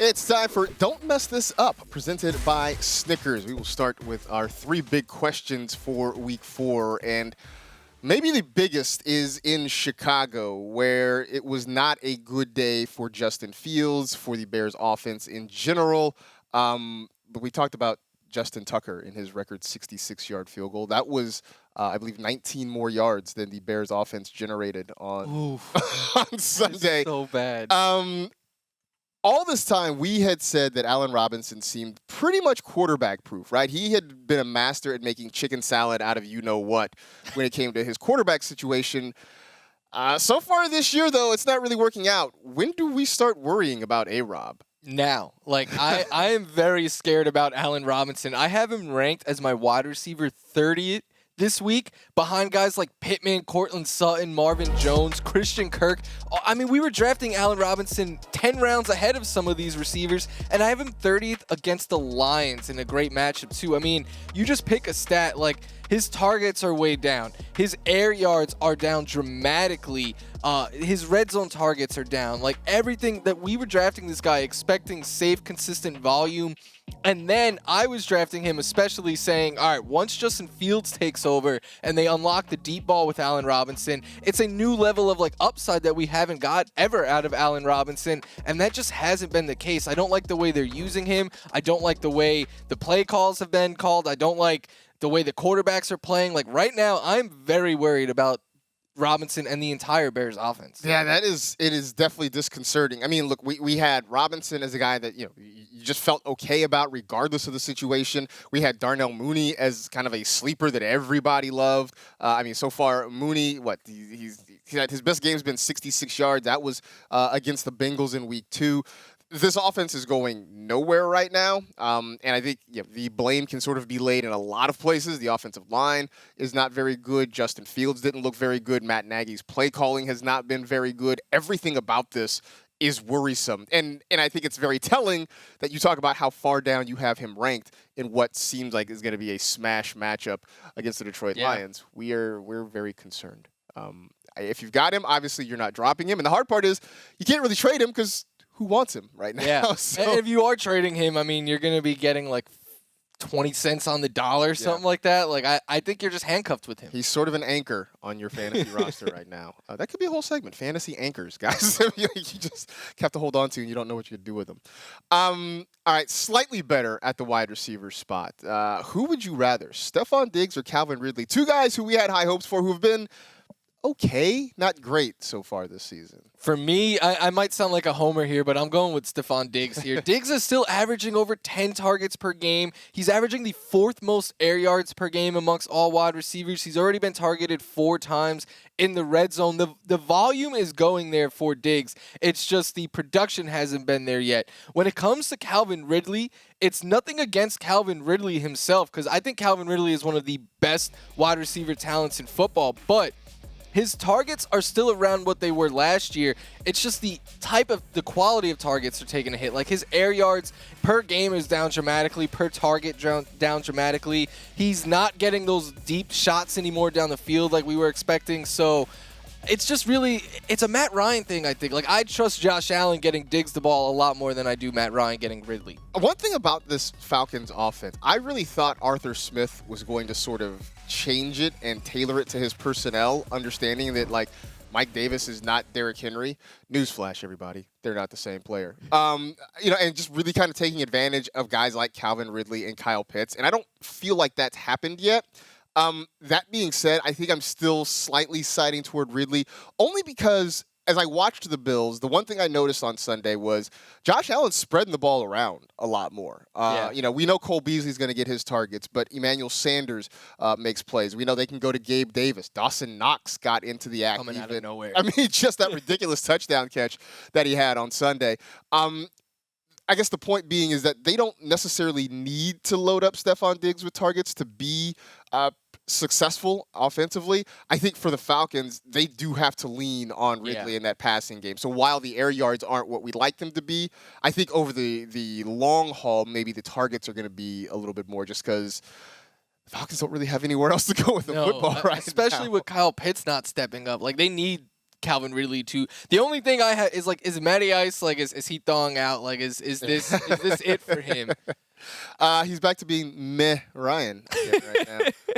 It's time for Don't Mess This Up, presented by Snickers. We will start with our three big questions for Week 4, and maybe the biggest is in Chicago, where it was not a good day for Justin Fields, for the Bears offense in general. But we talked about Justin Tucker in his record 66-yard field goal. That was, I believe, 19 more yards than the Bears offense generated on, on Sunday. So bad. All this time, we had said that Allen Robinson seemed pretty much quarterback-proof, right? He had been a master at making chicken salad out of you-know-what when it came to his quarterback situation. So far this year, though, it's not really working out. When do we start worrying about A-Rob? Now, I am very scared about Allen Robinson. I have him ranked as my wide receiver 30th this week, behind guys like Pittman, Cortland Sutton, Marvin Jones, Christian Kirk. I mean, we were drafting Allen Robinson 10 rounds ahead of some of these receivers, and I have him 30th against the Lions in a great matchup, too. I mean, you just pick a stat, like, his targets are way down. His air yards are down dramatically. His red zone targets are down. Like, everything that we were drafting this guy expecting safe, consistent volume. And then I was drafting him especially saying, all right, once Justin Fields takes over and they unlock the deep ball with Allen Robinson, it's a new level of upside that we haven't got ever out of Allen Robinson. And that just hasn't been the case. I don't like the way they're using him. I don't like the way the play calls have been called. I don't like the way the quarterbacks are playing. Like, right now, I'm very worried about Robinson and the entire Bears offense. Yeah, it is definitely disconcerting. I mean, look, we had Robinson as a guy that, you just felt okay about regardless of the situation. We had Darnell Mooney as kind of a sleeper that everybody loved. I mean, so far, Mooney, his best game's been 66 yards. That was against the Bengals in Week 2. This offense is going nowhere right now, and I think the blame can sort of be laid in a lot of places. The offensive line is not very good. Justin Fields didn't look very good. Matt Nagy's play calling has not been very good. Everything about this is worrisome, and I think it's very telling that you talk about how far down you have him ranked in what seems like is going to be a smash matchup against the Detroit Lions. We're very concerned. If you've got him, obviously you're not dropping him, and the hard part is you can't really trade him because who wants him right now? Yeah. So, and if you are trading him, I mean, you're going to be getting 20 cents on the dollar, something like that. I think you're just handcuffed with him. He's sort of an anchor on your fantasy roster right now. That could be a whole segment, fantasy anchors, guys. You just have to hold on to and you don't know what you could do with them. All right, slightly better at the wide receiver spot. Who would you rather, Stefon Diggs or Calvin Ridley? Two guys who we had high hopes for who have been okay, not great so far this season. For me, I might sound like a homer here, but I'm going with Stefon Diggs here. Diggs is still averaging over 10 targets per game. He's averaging the 4th most air yards per game amongst all wide receivers. He's already been targeted 4 times in the red zone. The volume is going there for Diggs. It's just the production hasn't been there yet. When it comes to Calvin Ridley, it's nothing against Calvin Ridley himself, because I think Calvin Ridley is one of the best wide receiver talents in football, but his targets are still around what they were last year. It's just the quality of targets are taking a hit. Like, his air yards per game is down dramatically, per target down dramatically. He's not getting those deep shots anymore down the field like we were expecting. So it's just really, it's a Matt Ryan thing, I think. I trust Josh Allen getting Diggs the ball a lot more than I do Matt Ryan getting Ridley. One thing about this Falcons offense, I really thought Arthur Smith was going to sort of change it and tailor it to his personnel, understanding that, Mike Davis is not Derrick Henry. Newsflash, everybody. They're not the same player. And just really kind of taking advantage of guys like Calvin Ridley and Kyle Pitts. And I don't feel like that's happened yet. That being said, I think I'm still slightly siding toward Ridley, only because as I watched the Bills, the one thing I noticed on Sunday was Josh Allen spreading the ball around a lot more. We know Cole Beasley's going to get his targets, but Emmanuel Sanders makes plays. We know they can go to Gabe Davis. Dawson Knox got into the act. Coming out of nowhere. I mean, just that ridiculous touchdown catch that he had on Sunday. I guess the point being is that they don't necessarily need to load up Stefon Diggs with targets to be successful offensively. I think for the Falcons, they do have to lean on Ridley in that passing game. So while the air yards aren't what we'd like them to be, I think over the long haul, maybe the targets are going to be a little bit more, just because the Falcons don't really have anywhere else to go with the football right especially now. with Kyle Pitts not stepping up. They need Calvin Ridley too. The only thing I have is like, is Matty Ice like is he thawing out? Like is this it for him? He's back to being meh Ryan again right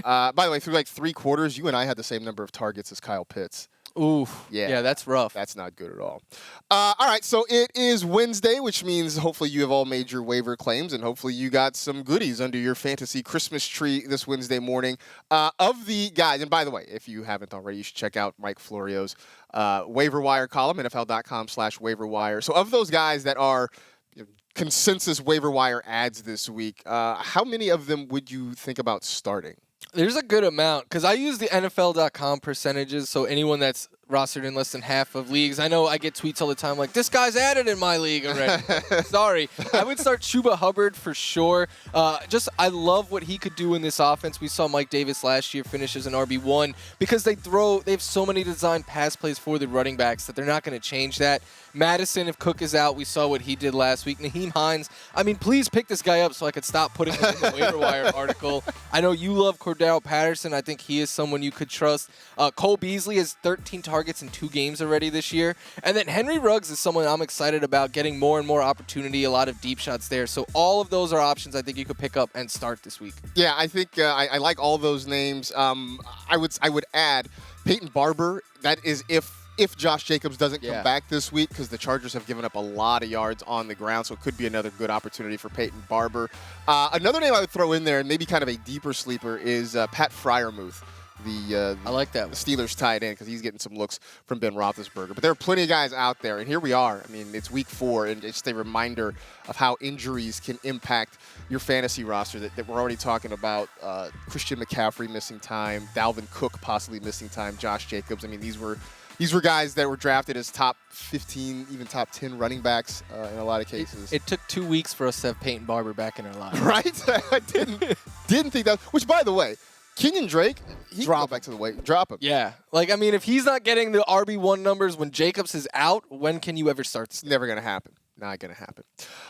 now. By the way, through like 3 quarters, you and I had the same number of targets as Kyle Pitts. Ooh, yeah, that's rough. That's not good at all. All right, so it is Wednesday, which means hopefully you have all made your waiver claims, and hopefully you got some goodies under your fantasy Christmas tree this Wednesday morning. Of the guys, and by the way, if you haven't already, you should check out Mike Florio's waiver wire column, NFL.com/waiver wire. So of those guys that are consensus waiver wire ads this week, how many of them would you think about starting? There's a good amount because I use the NFL.com percentages. So anyone that's rostered in less than half of leagues, I know I get tweets all the time like, this guy's added in my league already. Sorry. I would start Chuba Hubbard for sure. I love what he could do in this offense. We saw Mike Davis last year finish as an RB1 because they have so many designed pass plays for the running backs that they're not going to change that. Madison, if Cook is out, we saw what he did last week. Naheem Hines, I mean, please pick this guy up so I could stop putting him in the waiver wire article. I know you love Cordell Patterson. I think he is someone you could trust. Cole Beasley has 13 targets in 2 games already this year. And then Henry Ruggs is someone I'm excited about, getting more and more opportunity, a lot of deep shots there. So all of those are options I think you could pick up and start this week. Yeah, I think I like all those names. I would add Peyton Barber. That is if Josh Jacobs doesn't come back this week, because the Chargers have given up a lot of yards on the ground, so it could be another good opportunity for Peyton Barber. Another name I would throw in there, and maybe kind of a deeper sleeper, is Pat Freiermuth. I like that. The Steelers tight end, because he's getting some looks from Ben Roethlisberger. But there are plenty of guys out there, and here we are. I mean, it's week 4, and it's just a reminder of how injuries can impact your fantasy roster that we're already talking about. Christian McCaffrey missing time, Dalvin Cook possibly missing time, Josh Jacobs. I mean, these were guys that were drafted as top 15, even top 10 running backs in a lot of cases. It took 2 weeks for us to have Peyton Barber back in our lives. Right? I didn't think that. Which, by the way, Kenyon Drake, he can go back to the weight. Drop him. Yeah. Like, I mean, if he's not getting the RB1 numbers when Jacobs is out, when can you ever start? It's never going to happen. Not going to happen.